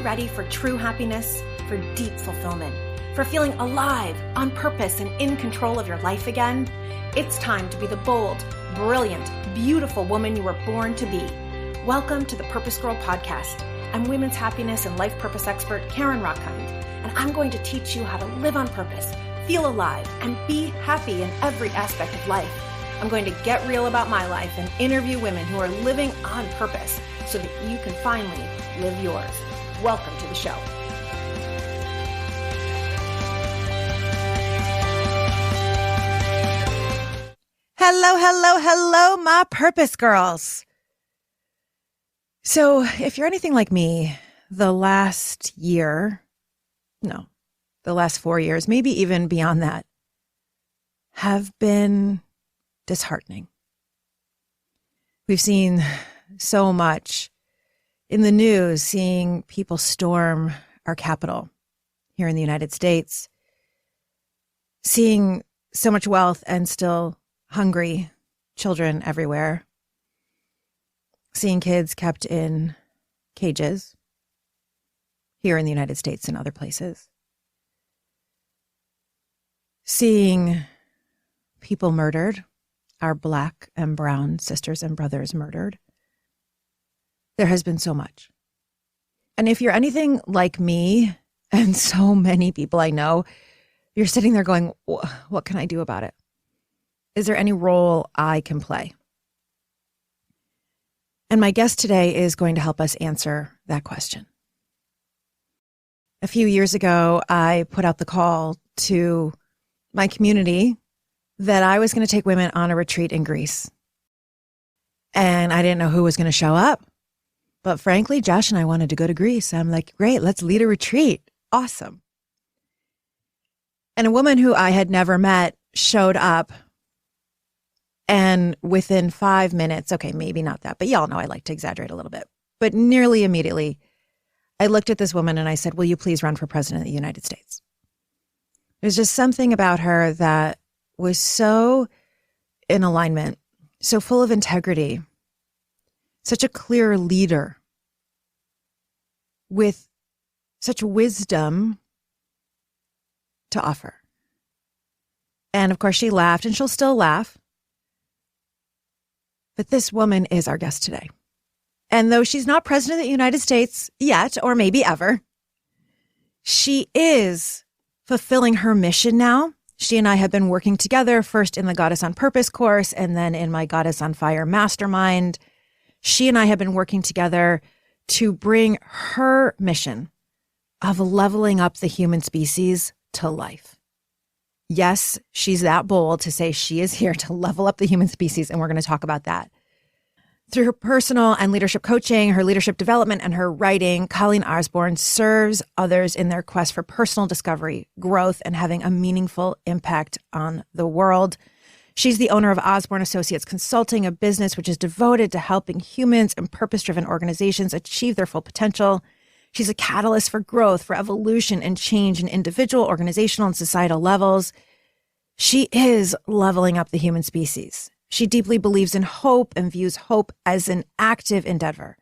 ready for true happiness, for deep fulfillment, for feeling alive, on purpose, and in control of your life again? It's time to be the bold, brilliant, beautiful woman you were born to be. Welcome to the Purpose Girl Podcast. I'm women's happiness and life purpose expert Karen Rockkind, and I'm going to teach you how to live on purpose, feel alive, and be happy in every aspect of life. I'm going to get real about my life and interview women who are living on purpose so that you can finally live yours. Welcome to the show. Hello, my purpose girls. So if you're anything like me, the last 4 years, maybe even beyond that, have been disheartening. We've seen so much in the news, seeing people storm our Capitol here in the United States, seeing so much wealth and still hungry children everywhere, seeing kids kept in cages here in the United States and other places, seeing people murdered, our Black and brown sisters and brothers murdered. There has been so much. And if you're anything like me, and so many people I know, you're sitting there going, what can I do about it? Is there any role I can play? And my guest today is going to help us answer that question. A few years ago, I put out the call to my community that I was going to take women on a retreat in Greece. And I didn't know who was going to show up. But frankly, Josh and I wanted to go to Greece. I'm like, great, let's lead a retreat. Awesome. And a woman who I had never met showed up. And within 5 minutes, okay, maybe not that, but y'all know I like to exaggerate a little bit. But nearly immediately, I looked at this woman and I said, will you please run for president of the United States? There's just something about her that was so in alignment, so full of integrity, such a clear leader with such wisdom to offer. And of course, she laughed, and she'll still laugh. But this woman is our guest today. And though she's not president of the United States yet, or maybe ever, she is fulfilling her mission now. She and I have been working together, first in the Goddess on Purpose course, and then in my Goddess on Fire Mastermind. She and I have been working together to bring her mission of leveling up the human species to life. Yes, she's that bold to say she is here to level up the human species, and we're going to talk about that. Through her personal and leadership coaching, her leadership development, and her writing, Colleen Osborne serves others in their quest for personal discovery, growth, and having a meaningful impact on the world. She's the owner of Osborne Associates Consulting, a business which is devoted to helping humans and purpose-driven organizations achieve their full potential. She's a catalyst for growth, for evolution and change in individual, organizational, and societal levels. She is leveling up the human species. She deeply believes in hope and views hope as an active endeavor.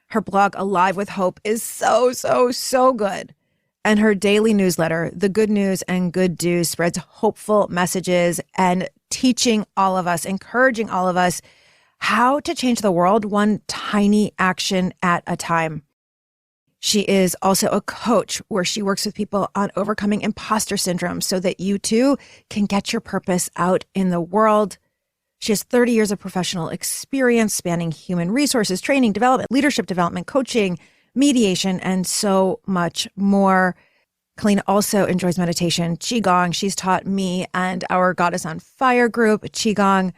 Her blog, Alive with Hope, is so good. And her daily newsletter, The Good News and Good Do, spreads hopeful messages and teaching all of us, encouraging all of us how to change the world one tiny action at a time. She is also a coach where she works with people on overcoming imposter syndrome so that you too can get your purpose out in the world. She has 30 years of professional experience spanning human resources, training, development, leadership development, coaching, mediation, and so much more. Colleen also enjoys meditation, Qigong. She's taught me and our Goddess on Fire group, Qigong,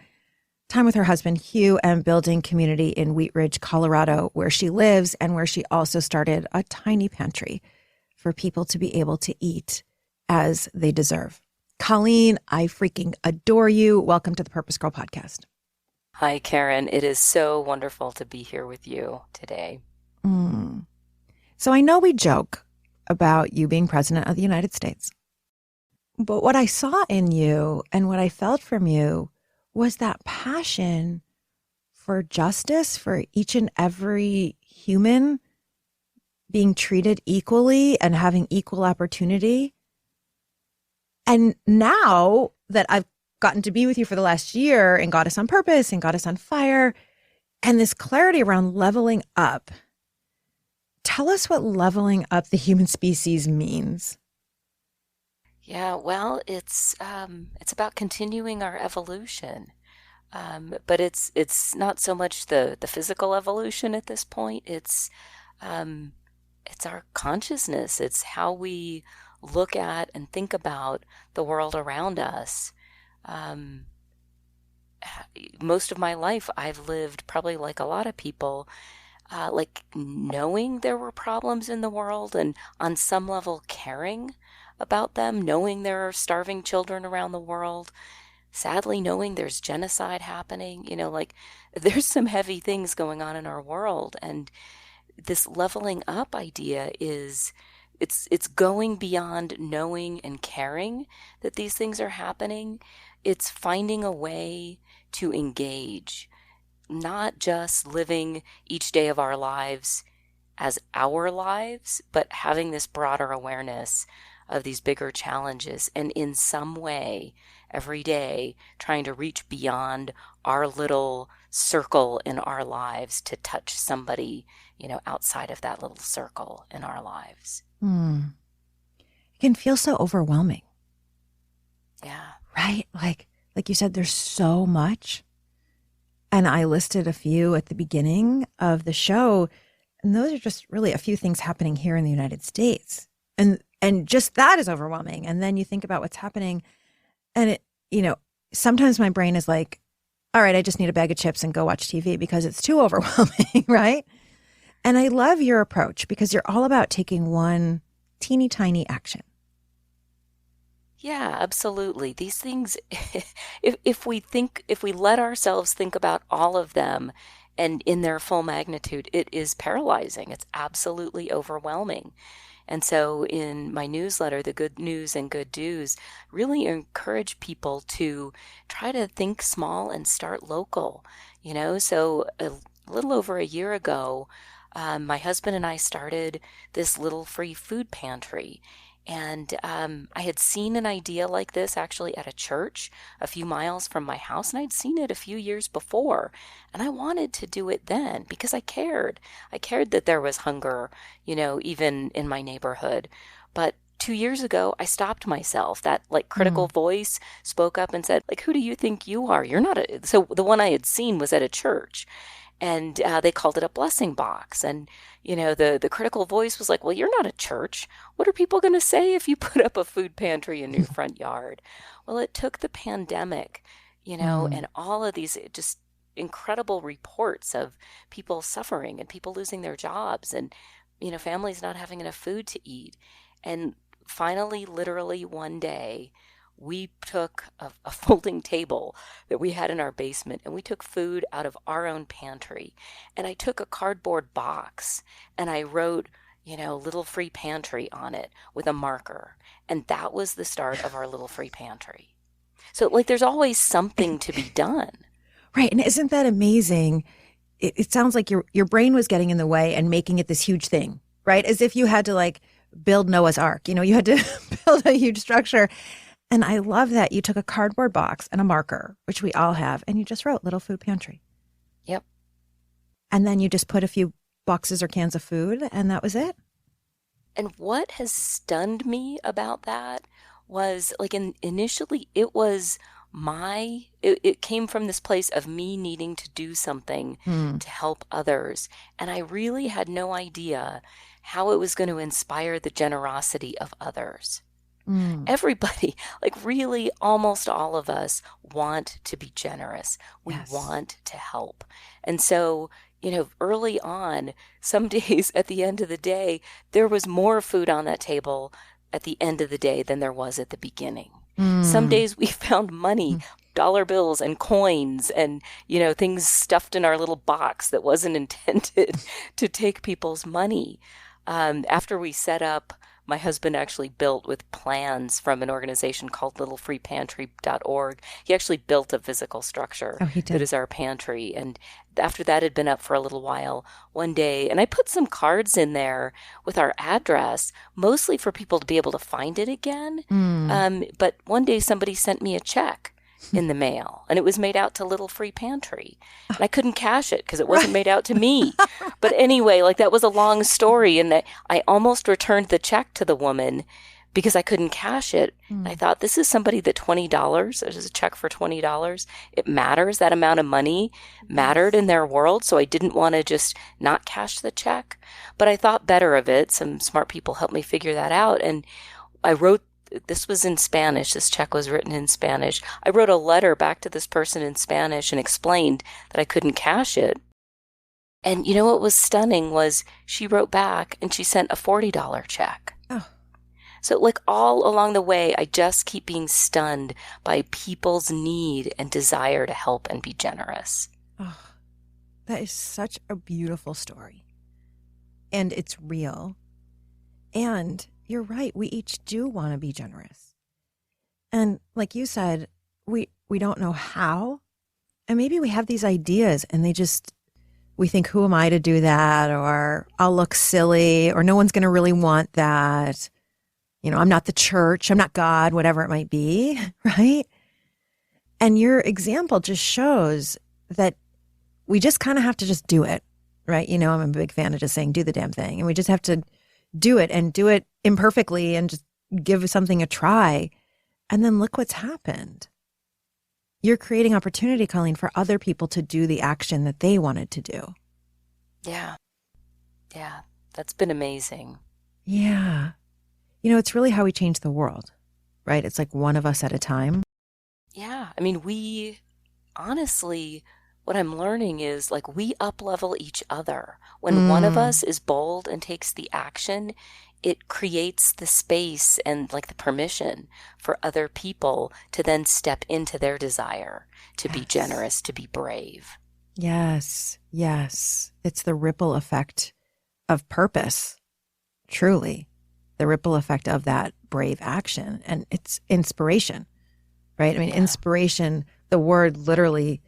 time with her husband, Hugh, and building community in Wheat Ridge, Colorado, where she lives and where she also started a tiny pantry for people to be able to eat as they deserve. Colleen, I freaking adore you. Welcome to the Purpose Girl Podcast. Hi, Karen. It is so wonderful to be here with you today. So I know we joke about you being president of the United States, but what I saw in you and what I felt from you was that passion for justice for each and every human being treated equally and having equal opportunity. And now that I've gotten to be with you for the last year and Goddess on Purpose and Goddess on Fire, and this clarity around leveling up, tell us what leveling up the human species means. Yeah, well, it's about continuing our evolution, but it's not so much the physical evolution at this point. It's our consciousness. It's how we look at and think about the world around us. Most of my life, I've lived probably like a lot of people, like knowing there were problems in the world and on some level caring about them, knowing there are starving children around the world, sadly knowing there's genocide happening, like there's some heavy things going on in our world. And this leveling up idea is it's going beyond knowing and caring that these things are happening. It's finding a way to engage, not just living each day of our lives as our lives, but having this broader awareness of these bigger challenges, and in some way every day trying to reach beyond our little circle in our lives to touch somebody, outside of that little circle in our lives. It can feel so overwhelming. Yeah. Right? Like you said, there's so much. And I listed a few at the beginning of the show, and those are just really a few things happening here in the United States. And just that is overwhelming. And then you think about what's happening, and it, sometimes my brain is like, all right, I just need a bag of chips and go watch TV because it's too overwhelming, right? And I love your approach because you're all about taking one teeny tiny action. Yeah, absolutely. These things, if we let ourselves think about all of them and in their full magnitude, it is paralyzing. It's absolutely overwhelming. And so in my newsletter, The Good News and Good Do's, really encourage people to try to think small and start local. So a little over a year ago, my husband and I started this little free food pantry. And I had seen an idea like this actually at a church a few miles from my house, and I'd seen it a few years before. And I wanted to do it then because I cared. I cared that there was hunger, even in my neighborhood. But 2 years ago, I stopped myself. That critical voice spoke up and said, who do you think you are? You're not a... So the one I had seen was at a church. And they called it a blessing box. And, the critical voice was like, well, you're not a church. What are people going to say if you put up a food pantry in your front yard? Well, it took the pandemic, and all of these just incredible reports of people suffering and people losing their jobs and, families not having enough food to eat. And finally, literally one day, we took a folding table that we had in our basement and we took food out of our own pantry. And I took a cardboard box and I wrote, little free pantry on it with a marker. And that was the start of our little free pantry. So there's always something to be done. Right. And isn't that amazing? It sounds like your brain was getting in the way and making it this huge thing, right? As if you had to build Noah's Ark, you had to build a huge structure. And I love that you took a cardboard box and a marker, which we all have, and you just wrote Little Food Pantry. Yep. And then you just put a few boxes or cans of food, and that was it. And what has stunned me about that was initially it was it came from this place of me needing to do something to help others. And I really had no idea how it was going to inspire the generosity of others. Everybody, really almost all of us want to be generous. We want to help. And so, early on, some days at the end of the day, there was more food on that table at the end of the day than there was at the beginning. Some days we found money, dollar bills and coins and, things stuffed in our little box that wasn't intended to take people's money. After we set up my husband actually built with plans from an organization called littlefreepantry.org. He actually built a physical structure Oh, he did. that is our pantry. And after that had been up for a little while, one day, and I put some cards in there with our address, mostly for people to be able to find it again. But one day somebody sent me a check in the mail, and it was made out to Little Free Pantry. And I couldn't cash it because it wasn't made out to me. But anyway, like, that was a long story, and I almost returned the check to the woman because I couldn't cash it. And I thought, this is somebody that $20, there's a check for $20. It matters. That amount of money mattered in their world. So I didn't want to just not cash the check. But I thought better of it. Some smart people helped me figure that out. And I wrote, this was in Spanish. This check was written in Spanish. I wrote a letter back to this person in Spanish and explained that I couldn't cash it. And you know what was stunning was she wrote back and she sent a $40 check. Oh. So, like, all along the way, I just keep being stunned by people's need and desire to help and be generous. Oh, that is such a beautiful story. And it's real. And you're right. We each do want to be generous. And like you said, we don't know how. And maybe we have these ideas and we think, who am I to do that? Or I'll look silly, or no one's going to really want that. You know, I'm not the church, I'm not God, whatever it might be, right? And your example just shows that we just kind of have to just do it, right? You know, I'm a big fan of just saying, do the damn thing. And we just have to do it, and do it imperfectly, and just give something a try. And then look what's happened. You're creating opportunity, Colleen, for other people to do the action that they wanted to do. Yeah. Yeah. That's been amazing. Yeah. You know, it's really how we change the world, right? It's like one of us at a time. Yeah. I mean, we honestly, what I'm learning is, like, we up-level each other. When one of us is bold and takes the action, it creates the space and, like, the permission for other people to then step into their desire to be generous, to be brave. Yes. Yes. It's the ripple effect of purpose, truly. The ripple effect of that brave action. And it's inspiration, right? I mean, inspiration, the word literally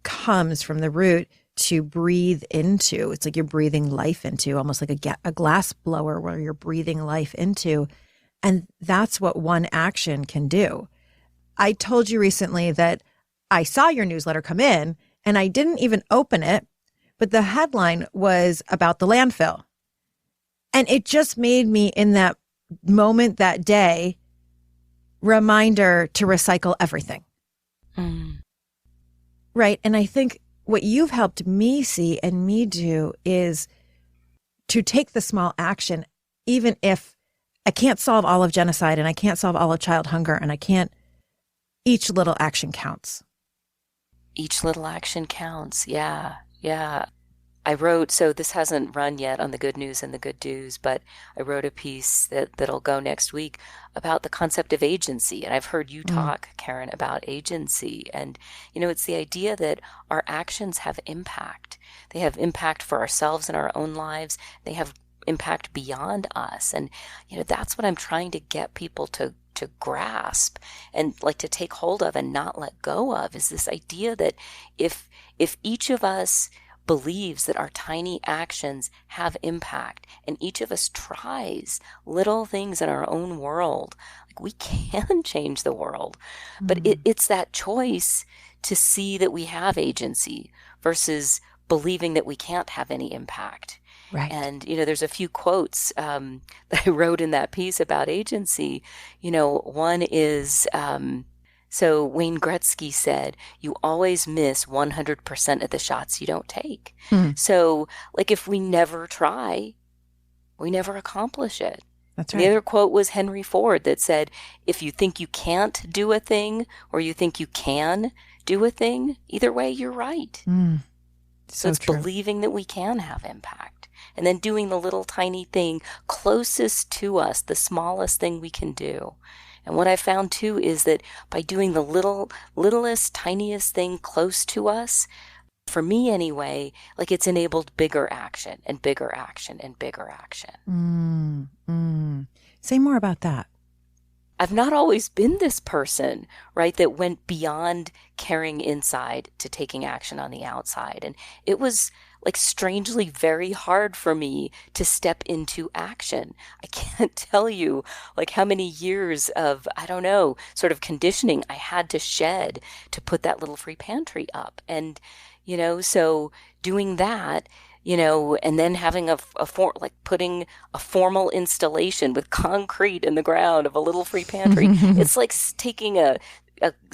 comes from the root to breathe into. It's like you're breathing life into, almost like a glass blower where you're breathing life into. And that's what one action can do. I told you recently that I saw your newsletter come in and I didn't even open it, but the headline was about the landfill. And it just made me, in that moment, that day, reminder to recycle everything. Right. And I think what you've helped me see and me do is to take the small action, even if I can't solve all of genocide and I can't solve all of child hunger and each little action counts. Each little action counts. Yeah. Yeah. I wrote, so this hasn't run yet on the good news and the good do's, but I wrote a piece that'll go next week about the concept of agency. And I've heard you talk, Karen, about agency. And, you know, it's the idea that our actions have impact. They have impact for ourselves in our own lives. They have impact beyond us. And, you know, that's what I'm trying to get people to grasp and, like, to take hold of and not let go of, is this idea that if each of us believes that our tiny actions have impact, and each of us tries little things in our own world, like, we can change the world. But it's that choice to see that we have agency versus believing that we can't have any impact. Right. And, you know, there's a few quotes that I wrote in that piece about agency. You know, one is, so Wayne Gretzky said, you always miss 100% of the shots you don't take. So, like, if we never try, we never accomplish it. That's right. The other quote was Henry Ford that said, if you think you can't do a thing or you think you can do a thing, either way, you're right. So it's true. believing that we can have impact, and then doing the little tiny thing closest to us, the smallest thing we can do. And what I found too is that by doing the littlest, tiniest thing close to us, for me anyway, like, it's enabled bigger action and bigger action and bigger action. Say more about that. I've not always been this person, right, that went beyond caring inside to taking action on the outside. And it was like strangely very hard for me to step into action. I can't tell you like how many years of, I don't know, sort of conditioning I had to shed to put that little free pantry up. And, so doing that, and then having putting a formal installation with concrete in the ground of a little free pantry. It's like taking a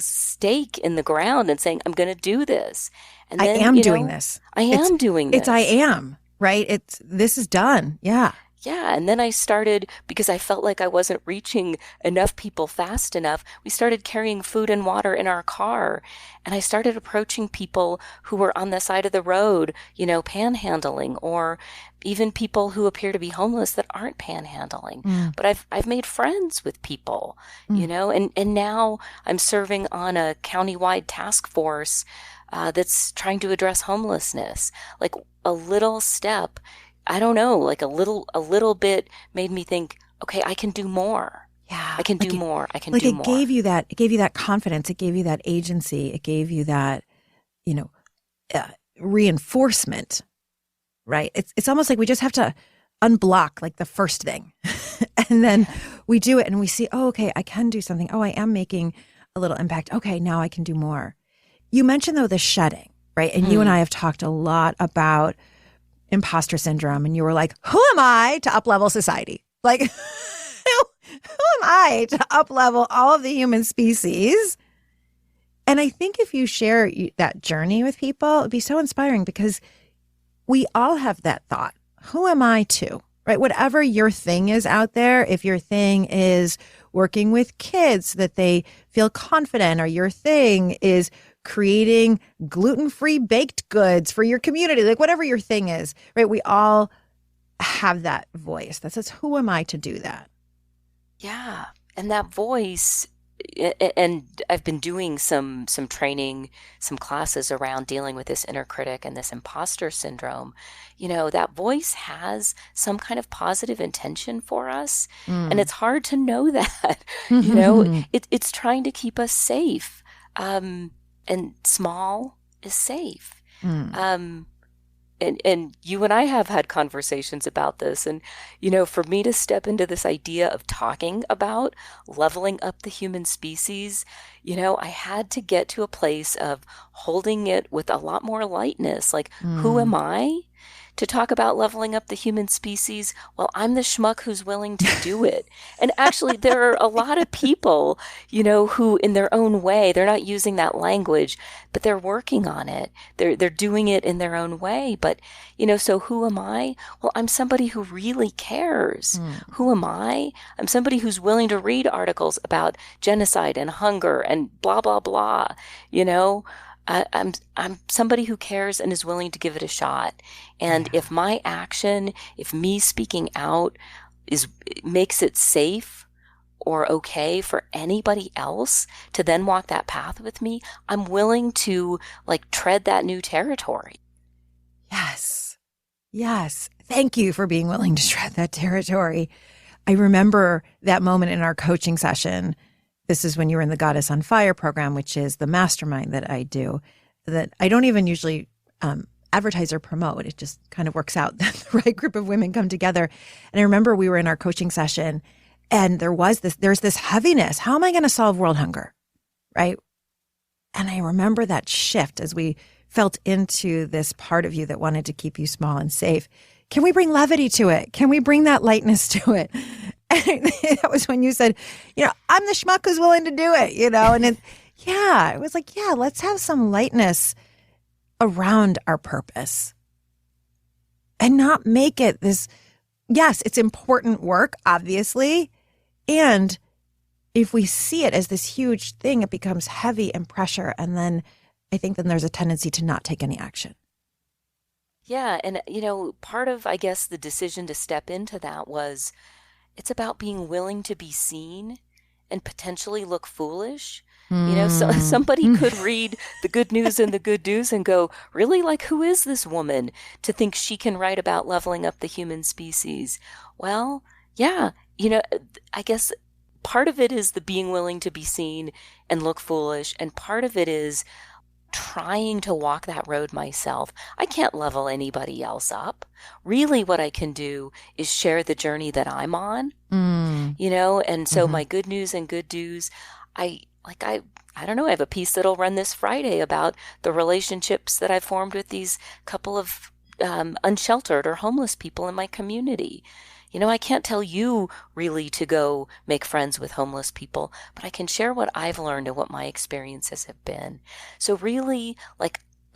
stake in the ground and saying, I'm going to do this. And then, I am doing this. I am doing this. I am, right? This is done. Yeah. Yeah. And then I started, because I felt like I wasn't reaching enough people fast enough, we started carrying food and water in our car. And I started approaching people who were on the side of the road, panhandling, or even people who appear to be homeless that aren't panhandling. But I've made friends with people, and now I'm serving on a countywide task force that's trying to address homelessness. Like a little step, I don't know, like a little bit made me think, okay, I can do more. Yeah. I can do more. I can like do it more. Gave you that, it gave you that confidence. It gave you that agency. It gave you that, reinforcement, right? It's almost like we just have to unblock like the first thing. And then we do it and we see, oh, okay, I can do something. Oh, I am making a little impact. Okay, now I can do more. You mentioned though the shedding, right? And you and I have talked a lot about imposter syndrome, and you were like, who am I to up-level society? Like, who am I to up-level all of the human species? And I think if you share that journey with people, it'd be so inspiring, because we all have that thought. Who am I to, right? Whatever your thing is out there, if your thing is working with kids so that they feel confident, or your thing is creating gluten-free baked goods for your community, like whatever your thing is, right? We all have that voice that says, who am I to do that? Yeah. And that voice, and I've been doing some training, some classes around dealing with this inner critic and this imposter syndrome. That voice has some kind of positive intention for us. And it's hard to know that, it's trying to keep us safe. And small is safe. And you and I have had conversations about this. And, for me to step into this idea of talking about leveling up the human species, I had to get to a place of holding it with a lot more lightness. Like, who am I to talk about leveling up the human species? Well, I'm the schmuck who's willing to do it. And actually, there are a lot of people, who in their own way, they're not using that language, but they're working on it. They're doing it in their own way. But, so who am I? Well, I'm somebody who really cares. Who am I? I'm somebody who's willing to read articles about genocide and hunger and blah, blah, blah, I'm somebody who cares and is willing to give it a shot. And if my action, if me speaking out makes it safe or okay for anybody else to then walk that path with me, I'm willing to tread that new territory. Yes. Yes. Thank you for being willing to tread that territory. I remember that moment in our coaching session. This is when you were in the Goddess on Fire program, which is the mastermind that I do, that I don't even usually advertise or promote. It just kind of works out that the right group of women come together. And I remember we were in our coaching session, and there's this heaviness. How am I going to solve world hunger? Right. And I remember that shift as we felt into this part of you that wanted to keep you small and safe. Can we bring levity to it? Can we bring that lightness to it? And that was when you said, I'm the schmuck who's willing to do it, and it was like, yeah, let's have some lightness around our purpose and not make it this, yes, it's important work, obviously. And if we see it as this huge thing, it becomes heavy and pressure. And then I think then there's a tendency to not take any action. Yeah. And, part of, I guess, the decision to step into that was, it's about being willing to be seen and potentially look foolish. So somebody could read the good news and the good news and go, really? Like, who is this woman to think she can write about leveling up the human species? Well, yeah, I guess part of it is the being willing to be seen and look foolish. And part of it is trying to walk that road myself. I can't level anybody else up. Really, what I can do is share the journey that I'm on, and so my good news and good do's, I don't know, I have a piece that'll run this Friday about the relationships that I've formed with these couple of unsheltered or homeless people in my community. I can't tell you really to go make friends with homeless people, but I can share what I've learned and what my experiences have been. So really,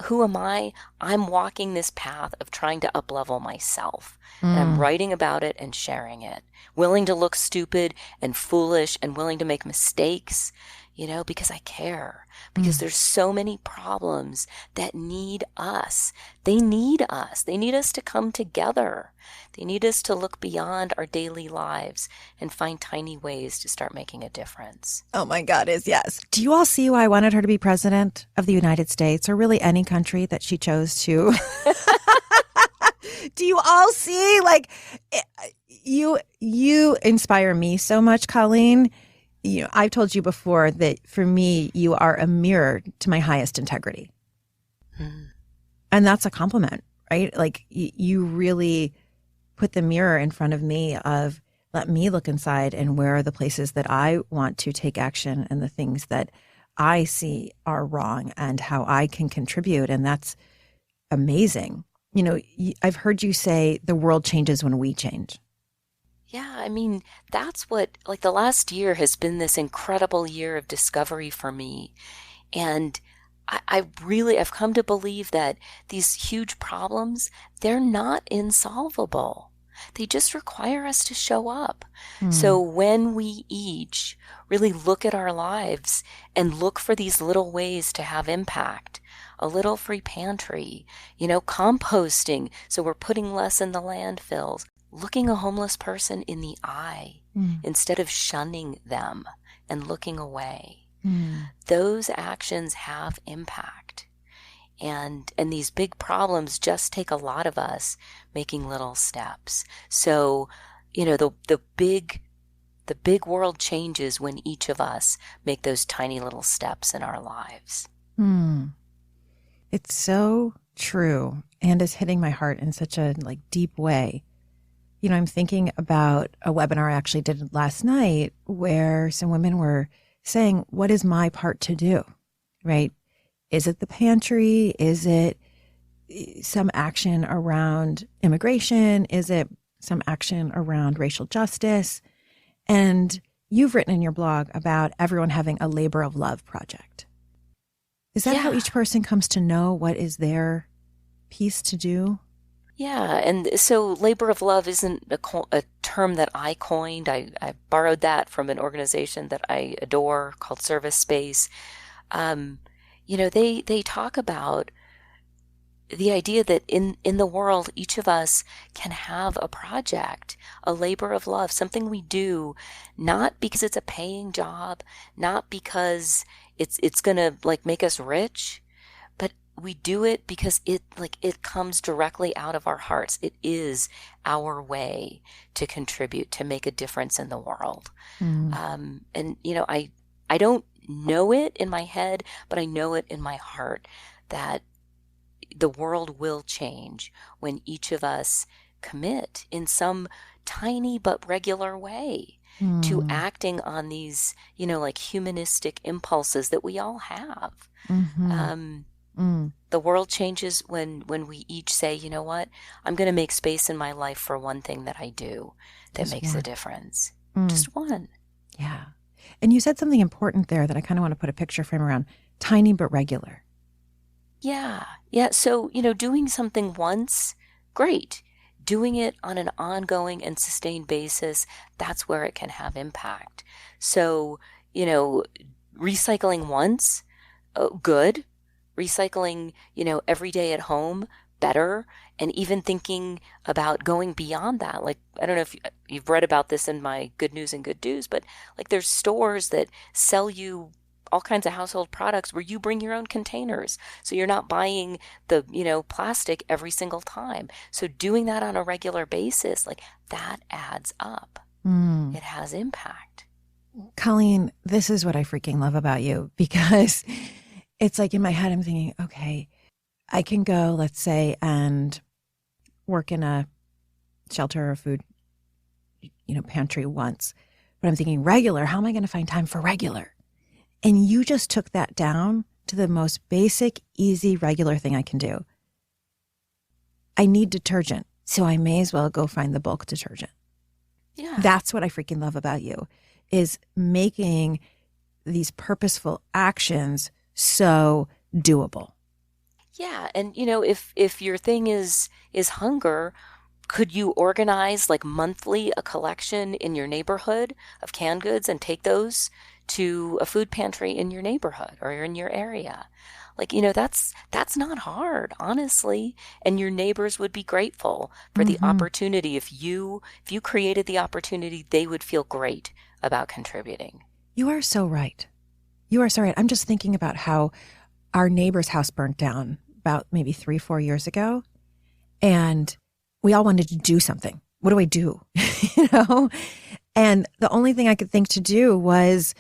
who am I? I'm walking this path of trying to up-level myself. And I'm writing about it and sharing it. Willing to look stupid and foolish and willing to make mistakes, because I care. Because there's so many problems that need us. They need us. They need us to come together. They need us to look beyond our daily lives and find tiny ways to start making a difference. Oh my God, yes. Do you all see why I wanted her to be president of the United States, or really any country that she chose to? Do you all see, you inspire me so much, Colleen. I've told you before that for me, you are a mirror to my highest integrity. And that's a compliment, right? You really put the mirror in front of me of, let me look inside and where are the places that I want to take action and the things that I see are wrong and how I can contribute. And that's amazing. I've heard you say the world changes when we change. Yeah, that's what, the last year has been this incredible year of discovery for me. And I've come to believe that these huge problems, they're not insolvable. They just require us to show up. So when we each really look at our lives and look for these little ways to have impact, a little free pantry, composting, so we're putting less in the landfills, looking a homeless person in the eye instead of shunning them and looking away. Those actions have impact. And these big problems just take a lot of us making little steps. So, the big world changes when each of us make those tiny little steps in our lives. It's so true and is hitting my heart in such a deep way. I'm thinking about a webinar I actually did last night where some women were saying, what is my part to do, right? Is it the pantry? Is it some action around immigration? Is it some action around racial justice? And you've written in your blog about everyone having a labor of love project. Is that how each person comes to know what is their piece to do? Yeah, and so labor of love isn't a term that I coined. I borrowed that from an organization that I adore called Service Space. They talk about the idea that in the world, each of us can have a project, a labor of love, something we do, not because it's a paying job, not because it's going to make us rich, but we do it because it comes directly out of our hearts. It is our way to contribute, to make a difference in the world. I don't know it in my head, but I know it in my heart that the world will change when each of us commit in some tiny but regular way to acting on these, humanistic impulses that we all have. The world changes when we each say, you know what, I'm going to make space in my life for one thing that I do that makes a difference. Just one. Yeah. And you said something important there that I kind of want to put a picture frame around. Tiny but regular. Yeah. So, doing something once, great. Doing it on an ongoing and sustained basis, that's where it can have impact. So, recycling once, good. Recycling, every day at home, better. And even thinking about going beyond that. I don't know if you've read about this in my Good News and Good Do's, but there's stores that sell you all kinds of household products where you bring your own containers. So you're not buying the, plastic every single time. So doing that on a regular basis, that adds up. It has impact. Colleen, this is what I freaking love about you, because it's like in my head, I'm thinking, okay, I can go, let's say, and work in a shelter or food, pantry once. But I'm thinking regular, how am I going to find time for regular? And you just took that down to the most basic, easy, regular thing I can do. I need detergent, so I may as well go find the bulk detergent. Yeah. That's what I freaking love about you, is making these purposeful actions so doable. Yeah. And, if your thing is hunger, could you organize like monthly a collection in your neighborhood of canned goods and take those to a food pantry in your neighborhood or in your area? Like, that's not hard, honestly. And your neighbors would be grateful for the opportunity. If you created the opportunity, they would feel great about contributing. You are so right. You are so right. I'm just thinking about how our neighbor's house burnt down about maybe 3-4 years ago. And we all wanted to do something. What do I do? And the only thing I could think to do was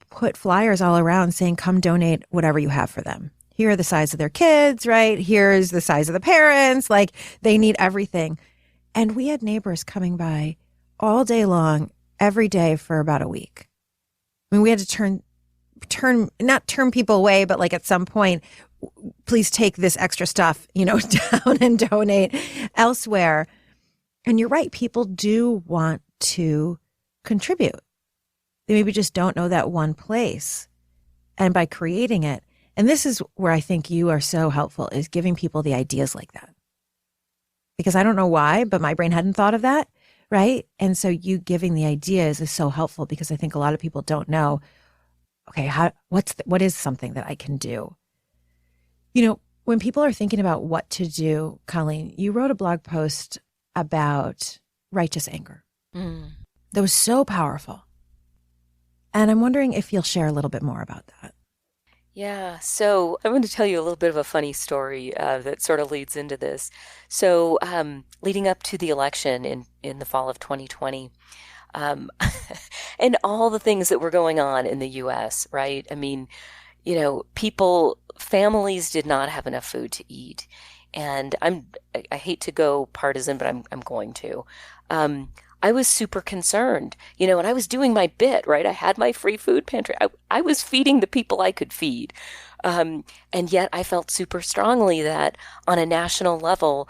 put flyers all around saying, come donate whatever you have for them. Here are the size of their kids, right? Here's the size of the parents. Like, they need everything. And we had neighbors coming by all day long, every day for about a week. I mean, we had to not turn people away, but like at some point, please take this extra stuff, down and donate elsewhere. And you're right. People do want to contribute. They maybe just don't know that one place. And by creating it, and this is where I think you are so helpful, is giving people the ideas like that. Because I don't know why, but my brain hadn't thought of that, right? And so you giving the ideas is so helpful, because I think a lot of people don't know, okay, what is something that I can do? When people are thinking about what to do, Colleen, you wrote a blog post about righteous anger. That was so powerful. And I'm wondering if you'll share a little bit more about that. Yeah, so I'm going to tell you a little bit of a funny story that sort of leads into this. So leading up to the election in the fall of 2020, and all the things that were going on in the U.S., right? I mean, families did not have enough food to eat. And I hate to go partisan, but I'm going to. I was super concerned, and I was doing my bit, right? I had my free food pantry. I was feeding the people I could feed. And yet I felt super strongly that on a national level,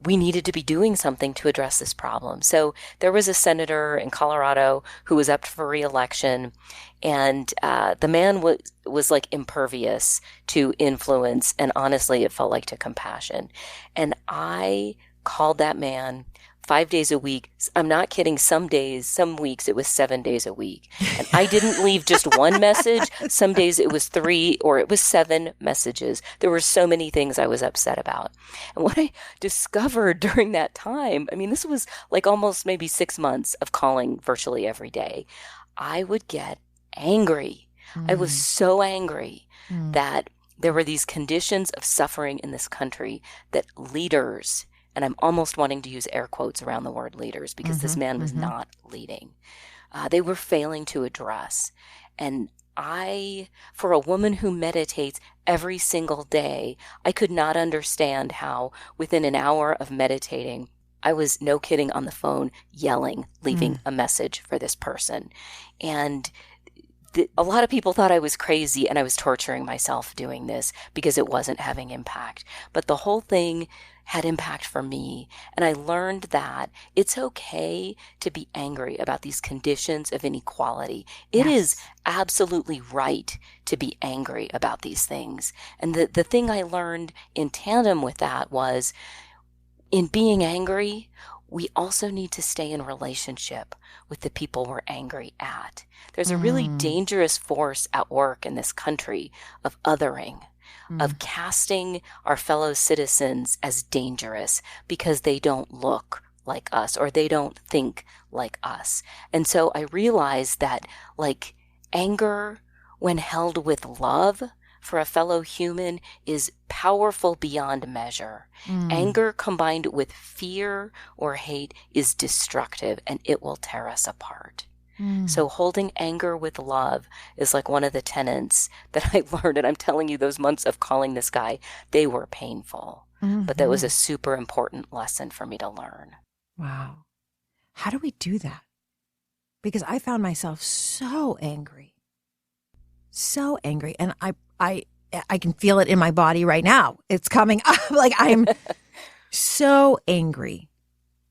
we needed to be doing something to address this problem. So there was a senator in Colorado who was up for re-election, and the man was like impervious to influence, and honestly, it felt like to compassion. And I called that man 5 days a week. I'm not kidding. Some weeks it was 7 days a week. And I didn't leave just one message. Some days it was 3 or it was 7 messages. There were so many things I was upset about. And what I discovered during that time, I mean, this was like almost maybe 6 months of calling virtually every day. I would get angry. I was so angry that there were these conditions of suffering in this country that leaders, and I'm almost wanting to use air quotes around the word leaders, because this man was not leading. They were failing to address. And for a woman who meditates every single day, I could not understand how within an hour of meditating, I was, no kidding, on the phone yelling, leaving a message for this person. And a lot of people thought I was crazy and I was torturing myself doing this because it wasn't having impact. But the whole thing had impact for me. And I learned that it's okay to be angry about these conditions of inequality. It is absolutely right to be angry about these things. And the thing I learned in tandem with that was, in being angry, we also need to stay in relationship with the people we're angry at. There's a really dangerous force at work in this country of othering, of casting our fellow citizens as dangerous because they don't look like us or they don't think like us. And so I realized that, like, anger, when held with love for a fellow human is powerful beyond measure. Anger combined with fear or hate is destructive, and it will tear us apart. So holding anger with love is like one of the tenets that I learned. And I'm telling you, those months of calling this guy, they were painful. But that was a super important lesson for me to learn. Wow. How do we do that? Because I found myself so angry. So angry. And I can feel it in my body right now. It's coming up. Like I'm so angry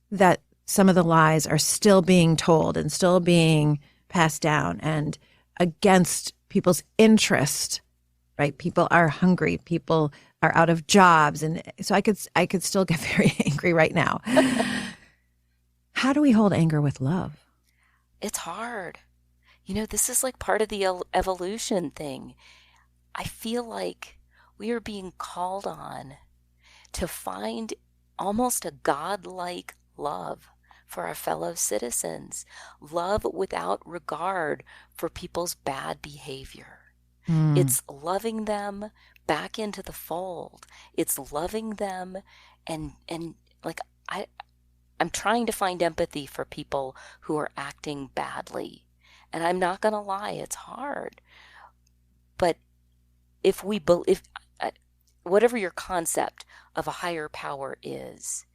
that some of the lies are still being told and still being passed down and against people's interest, right? People are hungry. People are out of jobs. And so I could still get very angry right now. How do we hold anger with love? It's hard. This is like part of the evolution thing. I feel like we are being called on to find almost a godlike love for our fellow citizens, love without regard for people's bad behavior. It's loving them back into the fold. It's loving them and like I'm trying to find empathy for people who are acting badly. And I'm not going to lie, it's hard. But if whatever your concept of a higher power is,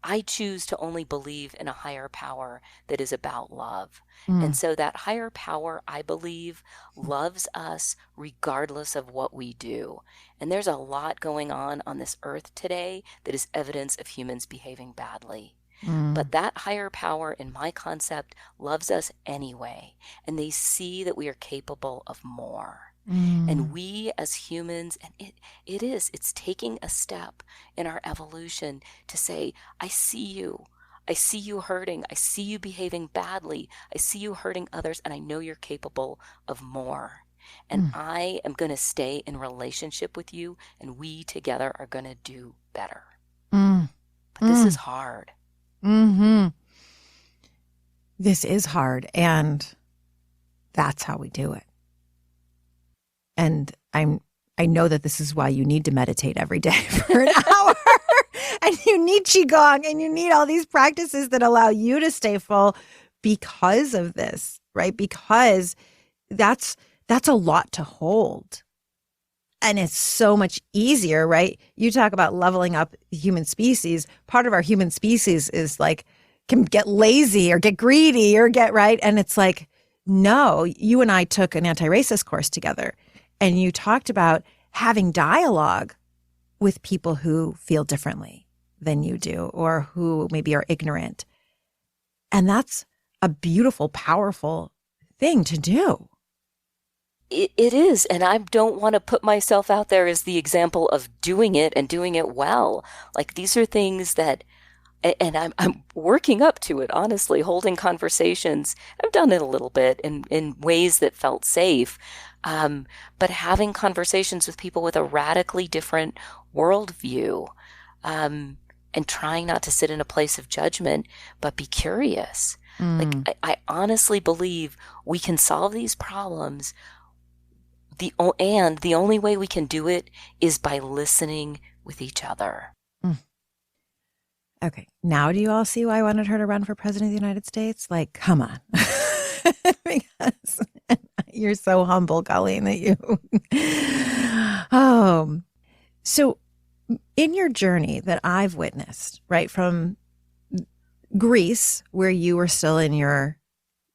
I choose to only believe in a higher power that is about love. And so that higher power, I believe, loves us regardless of what we do. And there's a lot going on this earth today that is evidence of humans behaving badly. But that higher power, in my concept, loves us anyway. And they see that we are capable of more. And we as humans, and it's taking a step in our evolution to say, I see you hurting, I see you behaving badly, I see you hurting others, and I know you're capable of more. And I am going to stay in relationship with you, and we together are going to do better. But this is hard. This is hard, and that's how we do it. And I know that this is why you need to meditate every day for an hour, and you need Qigong, and you need all these practices that allow you to stay full because of this, right? Because that's a lot to hold. And it's so much easier, right? You talk about leveling up the human species. Part of our human species is like, can get lazy or get greedy or get right. And it's like, no, you and I took an anti-racist course together. And you talked about having dialogue with people who feel differently than you do or who maybe are ignorant. And that's a beautiful, powerful thing to do. It is. And I don't want to put myself out there as the example of doing it and doing it well. Like these are things that, and I'm working up to it, honestly, holding conversations. I've done it a little bit in ways that felt safe. But having conversations with people with a radically different worldview, and trying not to sit in a place of judgment, but be curious. Like I honestly believe we can solve these problems. And the only way we can do it is by listening with each other. Okay. Now do you all see why I wanted her to run for president of the United States? Like, come on. Because you're so humble, Colleen, that you. So in your journey that I've witnessed, right, from Greece, where you were still in your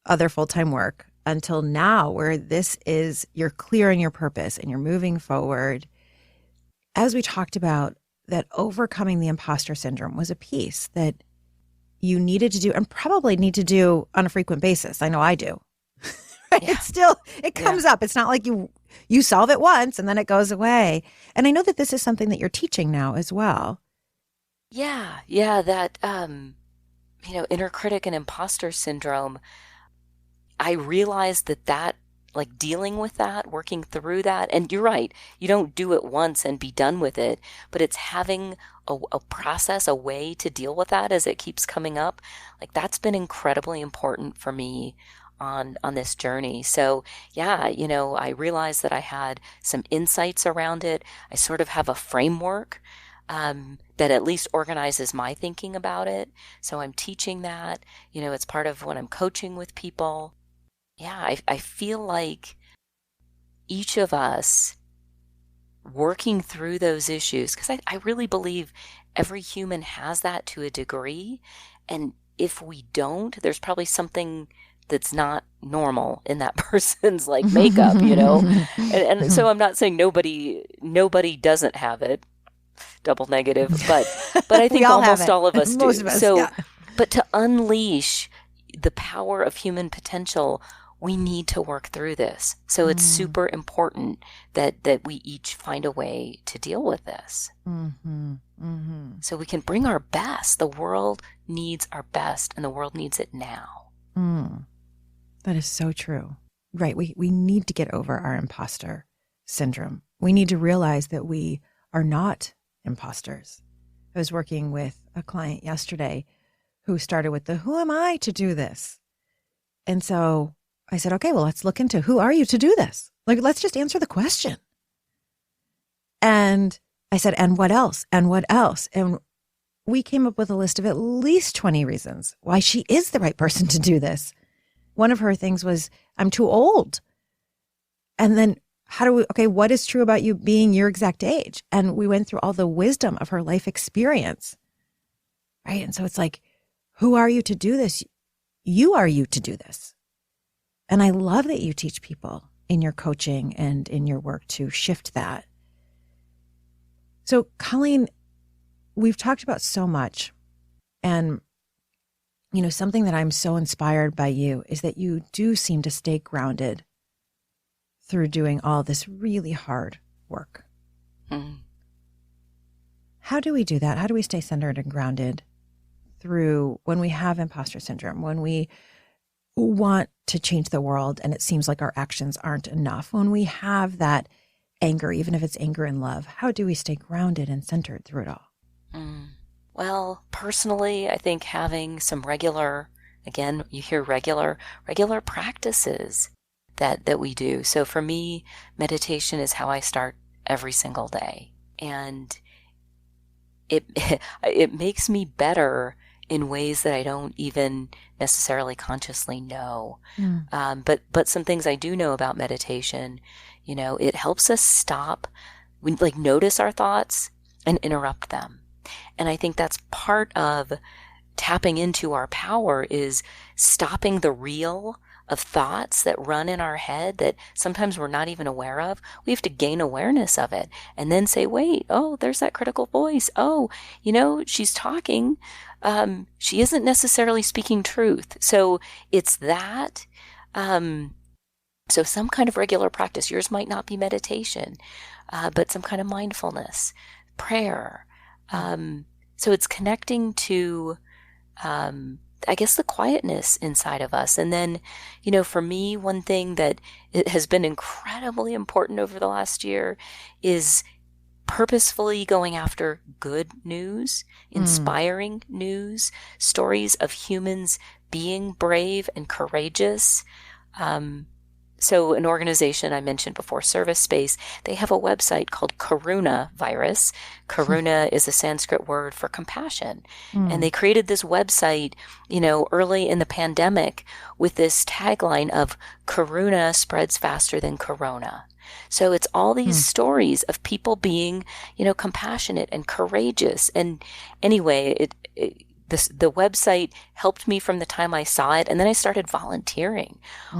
other full-time work, until now, where this is, you're clear on your purpose and you're moving forward. As we talked about, that overcoming the imposter syndrome was a piece that you needed to do and probably need to do on a frequent basis. I know I do. Right? Yeah. It comes up. It's not like you solve it once and then it goes away. And I know that this is something that you're teaching now as well. Yeah. That, inner critic and imposter syndrome, I realized that like dealing with that, working through that, and you're right, you don't do it once and be done with it, but it's having a process, a way to deal with that as it keeps coming up. Like that's been incredibly important for me on this journey. So yeah, I realized that I had some insights around it. I sort of have a framework that at least organizes my thinking about it. So I'm teaching that, it's part of when I'm coaching with people. Yeah, I feel like each of us working through those issues, because I really believe every human has that to a degree. And if we don't, there's probably something that's not normal in that person's like makeup, and so I'm not saying nobody doesn't have it, double negative, but I think almost all of us do. Most of us, so, yeah. But to unleash the power of human potential, we need to work through this. So it's super important that we each find a way to deal with this. So we can bring our best. The world needs our best, and the world needs it now. That is so true. Right. We need to get over our imposter syndrome. We need to realize that we are not imposters. I was working with a client yesterday who started with who am I to do this? And so I said, okay, well, let's look into who are you to do this? Like, let's just answer the question. And I said, and what else? And what else? And we came up with a list of at least 20 reasons why she is the right person to do this. One of her things was, I'm too old. And then what is true about you being your exact age? And we went through all the wisdom of her life experience. Right. And so it's like, who are you to do this? You are you to do this. And I love that you teach people in your coaching and in your work to shift that. So, Colleen, we've talked about so much. And, something that I'm so inspired by you is that you do seem to stay grounded through doing all this really hard work. How do we do that? How do we stay centered and grounded through when we have imposter syndrome, when we want to change the world and it seems like our actions aren't enough, when we have that anger, even if it's anger and love? How do we stay grounded and centered through it all? Well, personally, I think having some regular, again, you hear regular practices that we do. So for me, meditation is how I start every single day. And it makes me better in ways that I don't even necessarily consciously know. But some things I do know about meditation, it helps us stop, notice our thoughts and interrupt them. And I think that's part of tapping into our power, is stopping the reel of thoughts that run in our head that sometimes we're not even aware of. We have to gain awareness of it and then say, wait, oh, there's that critical voice. Oh, she's talking. She isn't necessarily speaking truth. So it's that. So some kind of regular practice. Yours might not be meditation, but some kind of mindfulness, prayer. So it's connecting to, I guess, the quietness inside of us. And then, for me, one thing that it has been incredibly important over the last year is purposefully going after good news, inspiring news, stories of humans being brave and courageous. So an organization I mentioned before, Service Space, they have a website called Karuna Virus. Karuna is a Sanskrit word for compassion. And they created this website, early in the pandemic with this tagline of Karuna spreads faster than Corona. So it's all these stories of people being, compassionate and courageous. And anyway, the website helped me from the time I saw it. And then I started volunteering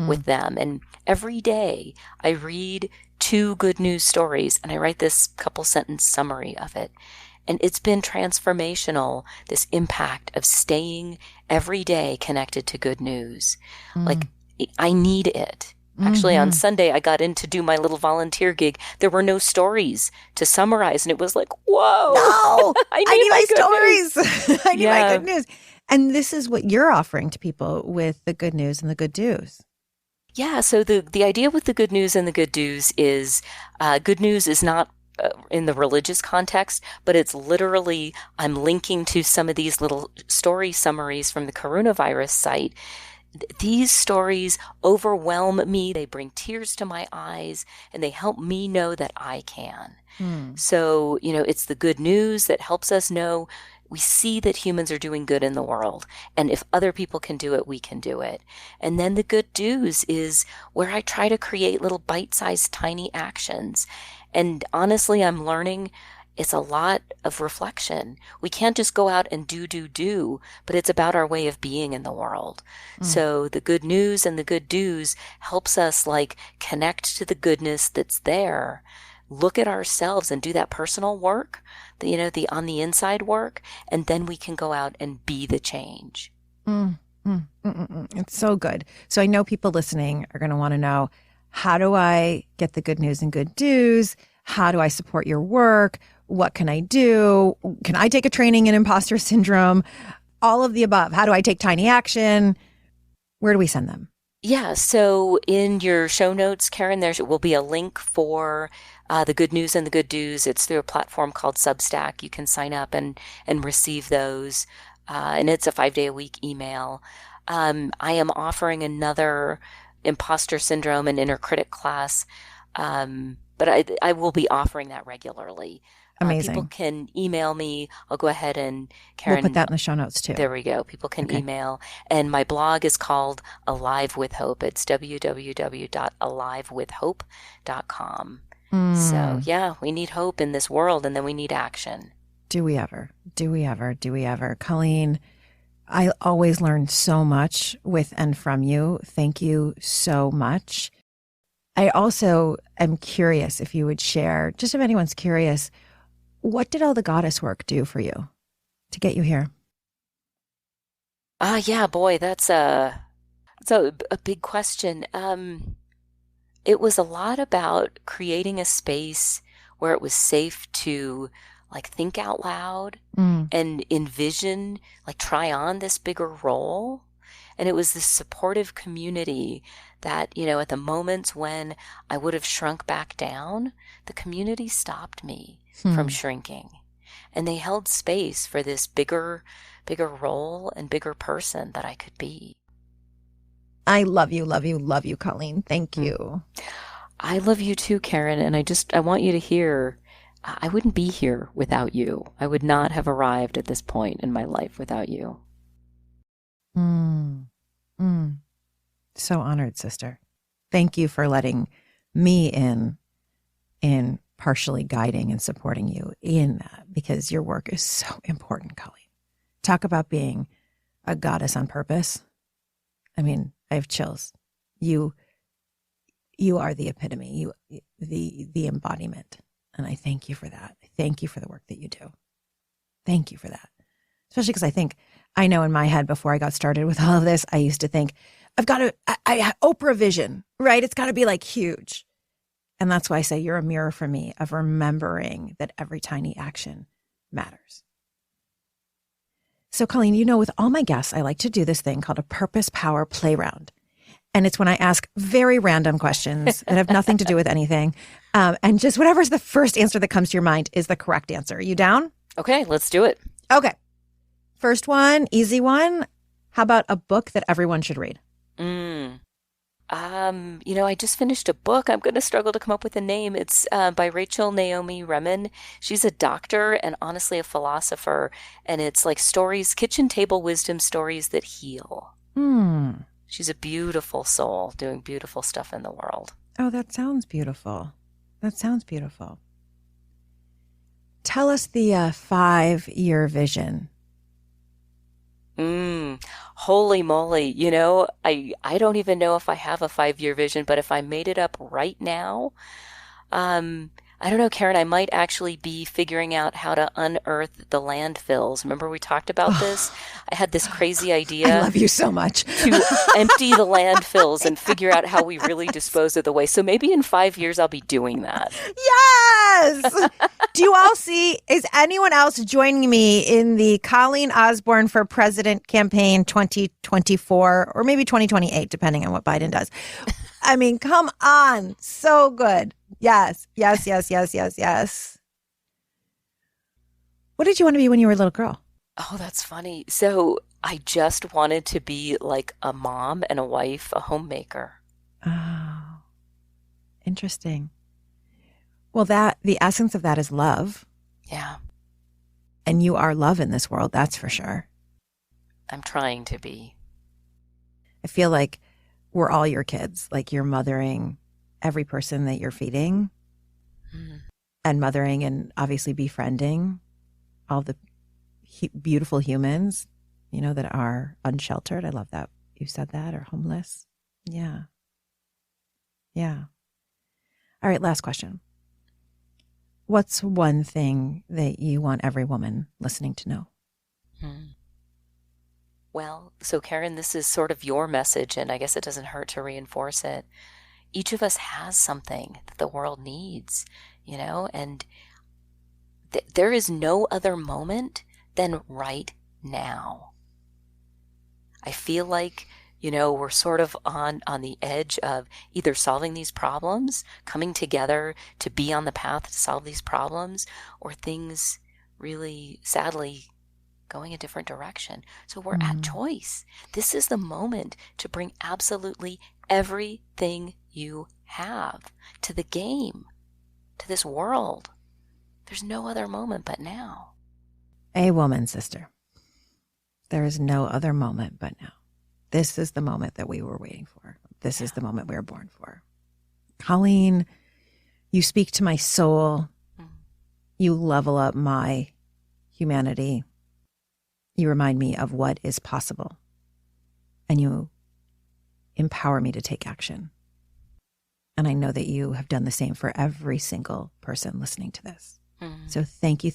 with them. And every day I read 2 good news stories and I write this couple sentence summary of it. And it's been transformational, this impact of staying every day connected to good news. Like, I need it. Actually, on Sunday, I got in to do my little volunteer gig. There were no stories to summarize. And it was like, whoa. No, I need my stories. I need my good news. And this is what you're offering to people with the good news and the good do's. Yeah. So the idea with the good news and the good do's is good news is not in the religious context, but it's literally, I'm linking to some of these little story summaries from the coronavirus site These stories overwhelm me. They bring tears to my eyes, and they help me know that I can. So, it's the good news that helps us know we see that humans are doing good in the world. And if other people can do it, we can do it. And then the good news is where I try to create little bite-sized tiny actions. And honestly, I'm learning it's a lot of reflection. We can't just go out and do, but it's about our way of being in the world. So the good news and the good do's helps us connect to the goodness that's there, look at ourselves and do that personal work, the on the inside work, and then we can go out and be the change. It's so good. So I know people listening are going to want to know, how do I get the good news and good do's? How do I support your work? What can I do? Can I take a training in imposter syndrome? All of the above. How do I take tiny action? Where do we send them? Yeah. So in your show notes, Karen, there will be a link for the good news and the good do's. It's through a platform called Substack. You can sign up and receive those. And it's a 5-day-a-week email. I am offering another imposter syndrome and inner critic class. But I will be offering that regularly. Amazing. People can email me. I'll go ahead and Karen. We'll put that in the show notes too. There we go. People can email. And my blog is called Alive with Hope. It's www.alivewithhope.com. So yeah, we need hope in this world, and then we need action. Do we ever? Do we ever? Do we ever? Colleen, I always learn so much with and from you. Thank you so much. I also am curious if you would share, just if anyone's curious, what did all the goddess work do for you to get you here? Yeah, boy, that's a big question. It was a lot about creating a space where it was safe to think out loud and envision, try on this bigger role. And it was this supportive community that, at the moments when I would have shrunk back down, the community stopped me from shrinking. And they held space for this bigger role and bigger person that I could be. I love you, love you, love you, Colleen. Thank you. I love you too, Karen. And I want you to hear, I wouldn't be here without you. I would not have arrived at this point in my life without you. So honored, sister. Thank you for letting me in partially guiding and supporting you in that, because your work is so important, Colleen. Talk about being a goddess on purpose. I mean, I have chills. You are the epitome, the embodiment. And I thank you for that. I thank you for the work that you do. Thank you for that. Especially because I know in my head before I got started with all of this, I used to think, I Oprah vision, right? It's got to be huge. And that's why I say you're a mirror for me of remembering that every tiny action matters. So Colleen, with all my guests, I like to do this thing called a purpose power play round. And it's when I ask very random questions that have nothing to do with anything. And just whatever's the first answer that comes to your mind is the correct answer. Are you down? Okay, let's do it. Okay. First one, easy one. How about a book that everyone should read? I just finished a book. I'm going to struggle to come up with a name. It's by Rachel Naomi Remen. She's a doctor and honestly a philosopher. And it's stories, kitchen table wisdom stories that heal. She's a beautiful soul doing beautiful stuff in the world. Oh, that sounds beautiful. That sounds beautiful. Tell us the 5-year vision. Holy moly. I don't even know if I have a 5-year vision, but if I made it up right now, I don't know, Karen, I might actually be figuring out how to unearth the landfills. Remember we talked about this? I had this crazy idea. I love you so much. To empty the landfills and figure out how we really dispose of the waste. So maybe in 5 years I'll be doing that. Yes! Do you all see, is anyone else joining me in the Colleen Osborne for President campaign 2024 or maybe 2028, depending on what Biden does? I mean, come on. So good. Yes, yes, yes, yes, yes, yes. What did you want to be when you were a little girl? Oh, that's funny. So I just wanted to be like a mom and a wife, a homemaker. Oh, interesting. Well, the essence of that is love. Yeah. And you are love in this world, that's for sure. I'm trying to be. I feel like we're all your kids. Like you're mothering every person that you're feeding and mothering and obviously befriending all the beautiful humans, that are unsheltered. I love that you said that, or homeless. Yeah. Yeah. All right, last question. What's one thing that you want every woman listening to know? Well, so Karen, this is sort of your message, and I guess it doesn't hurt to reinforce it. Each of us has something that the world needs, and there is no other moment than right now. I feel like, we're sort of on the edge of either solving these problems, coming together to be on the path to solve these problems, or things really, sadly, going a different direction. So we're at choice. This is the moment to bring absolutely everything you have to the game, to this world. There's no other moment but now. A woman, sister. There is no other moment but now. This is the moment that we were waiting for. This is the moment we were born for. Colleen, you speak to my soul. You level up my humanity. You remind me of what is possible. And you empower me to take action. And I know that you have done the same for every single person listening to this. So thank you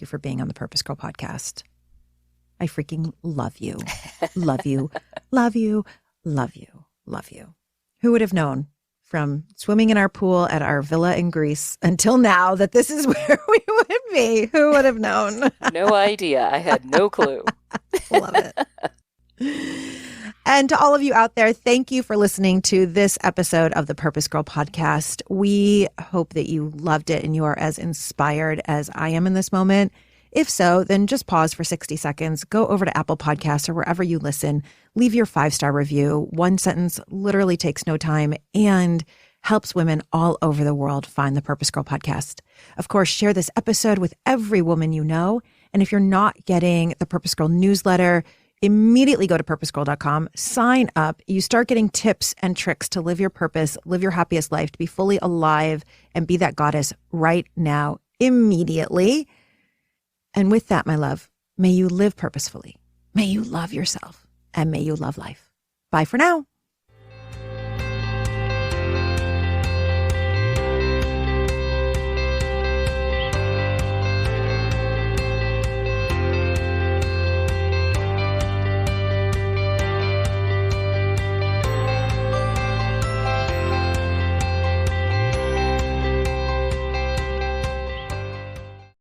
for being on the Purpose Girl podcast. I freaking love you. Love you. Love you. Love you. Love you. Who would have known from swimming in our pool at our villa in Greece until now that this is where we would be? Who would have known? No idea. I had no clue. Love it. And to all of you out there, thank you for listening to this episode of the Purpose Girl podcast. We hope that you loved it and you are as inspired as I am in this moment. If so, then just pause for 60 seconds, go over to Apple Podcasts or wherever you listen, leave your 5-star review. One sentence literally takes no time and helps women all over the world find the Purpose Girl podcast. Of course, share this episode with every woman you know. And if you're not getting the Purpose Girl newsletter, immediately go to purposegirl.com, sign up. You start getting tips and tricks to live your purpose, live your happiest life, to be fully alive and be that goddess right now, immediately. And with that, my love, may you live purposefully. May you love yourself and may you love life. Bye for now.